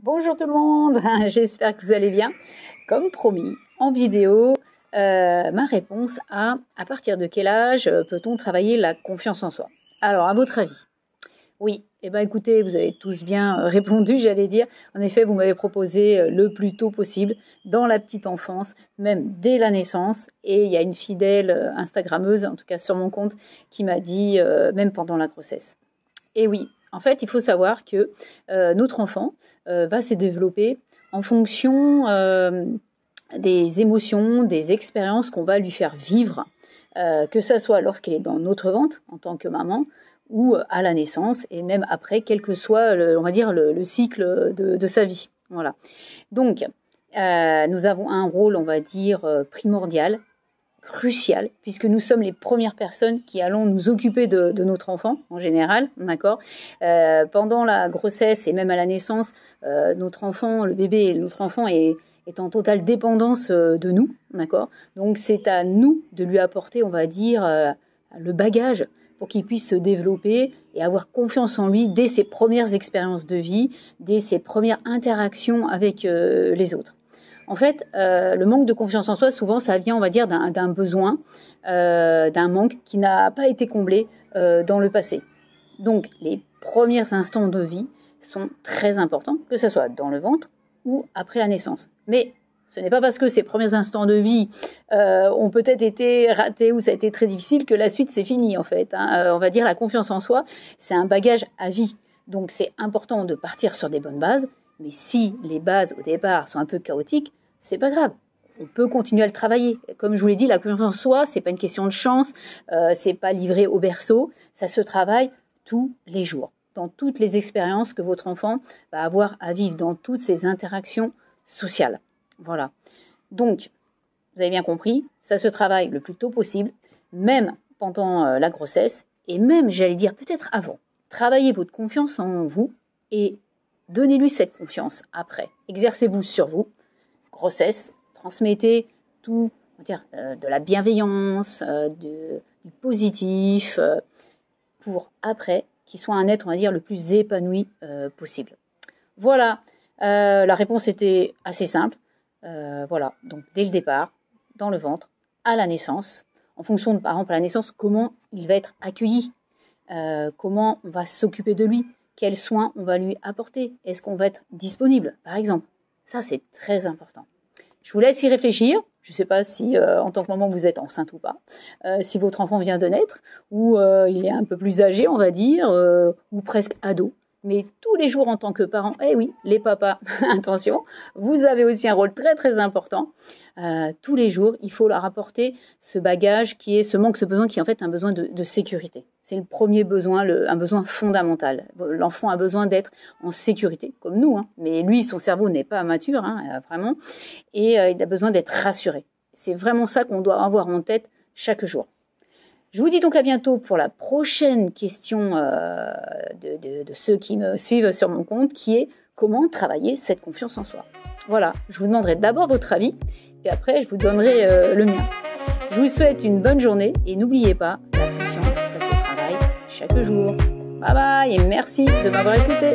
Bonjour tout le monde, j'espère que vous allez bien. Comme promis, en vidéo, ma réponse à partir de quel âge peut-on travailler la confiance en soi? Alors, à votre avis? Oui, écoutez, vous avez tous bien répondu, j'allais dire. En effet, vous m'avez proposé le plus tôt possible, dans la petite enfance, même dès la naissance. Et il y a une fidèle Instagrammeuse, en tout cas sur mon compte, qui m'a dit même pendant la grossesse. Et oui, en fait, il faut savoir que notre enfant va se développer en fonction des émotions, des expériences qu'on va lui faire vivre, que ce soit lorsqu'il est dans notre ventre en tant que maman, ou à la naissance, et même après, quel que soit, le cycle de sa vie. Voilà. Donc, nous avons un rôle, on va dire, primordial, crucial, puisque nous sommes les premières personnes qui allons nous occuper de notre enfant, en général, d'accord. Pendant la grossesse et même à la naissance, notre enfant, le bébé, notre enfant est en totale dépendance de nous, d'accord. Donc c'est à nous de lui apporter, on va dire, le bagage pour qu'il puisse se développer et avoir confiance en lui dès ses premières expériences de vie, dès ses premières interactions avec les autres. En fait, le manque de confiance en soi, souvent, ça vient, on va dire, d'un besoin, d'un manque qui n'a pas été comblé dans le passé. Donc, les premiers instants de vie sont très importants, que ce soit dans le ventre ou après la naissance. Mais ce n'est pas parce que ces premiers instants de vie ont peut-être été ratés ou ça a été très difficile que la suite, c'est fini, en fait. On va dire la confiance en soi, c'est un bagage à vie. Donc, c'est important de partir sur des bonnes bases. Mais si les bases au départ sont un peu chaotiques, c'est pas grave. On peut continuer à le travailler. Comme je vous l'ai dit, la confiance en soi, c'est pas une question de chance, c'est pas livré au berceau. Ça se travaille tous les jours, dans toutes les expériences que votre enfant va avoir à vivre, dans toutes ses interactions sociales. Voilà. Donc, vous avez bien compris, ça se travaille le plus tôt possible, même pendant la grossesse, et même, j'allais dire, peut-être avant. Travaillez votre confiance en vous et donnez-lui cette confiance après. Exercez-vous sur vous. Grossesse, transmettez tout, on va dire, de la bienveillance, du positif, pour après qu'il soit un être, on va dire, le plus épanoui possible. Voilà, la réponse était assez simple. Voilà, donc dès le départ, dans le ventre, à la naissance, en fonction de, par exemple, à la naissance, comment il va être accueilli, comment on va s'occuper de lui, quels soins on va lui apporter, est-ce qu'on va être disponible, par exemple. Ça, c'est très important. Je vous laisse y réfléchir. Je ne sais pas si, en tant que maman, vous êtes enceinte ou pas, si votre enfant vient de naître, ou il est un peu plus âgé, on va dire, ou presque ado. Mais tous les jours en tant que parent, eh oui, les papas, attention, vous avez aussi un rôle très très important. Tous les jours, il faut leur apporter ce bagage qui est ce manque, ce besoin qui est en fait un besoin de sécurité. C'est le premier besoin, un besoin fondamental. L'enfant a besoin d'être en sécurité, comme nous, hein. Mais lui, son cerveau n'est pas mature, hein, vraiment, et il a besoin d'être rassuré. C'est vraiment ça qu'on doit avoir en tête chaque jour. Je vous dis donc à bientôt pour la prochaine question de ceux qui me suivent sur mon compte, qui est comment travailler cette confiance en soi. Voilà, je vous demanderai d'abord votre avis, et après je vous donnerai le mien. Je vous souhaite une bonne journée, et n'oubliez pas, la confiance, ça se travaille chaque jour. Bye bye, et merci de m'avoir écouté.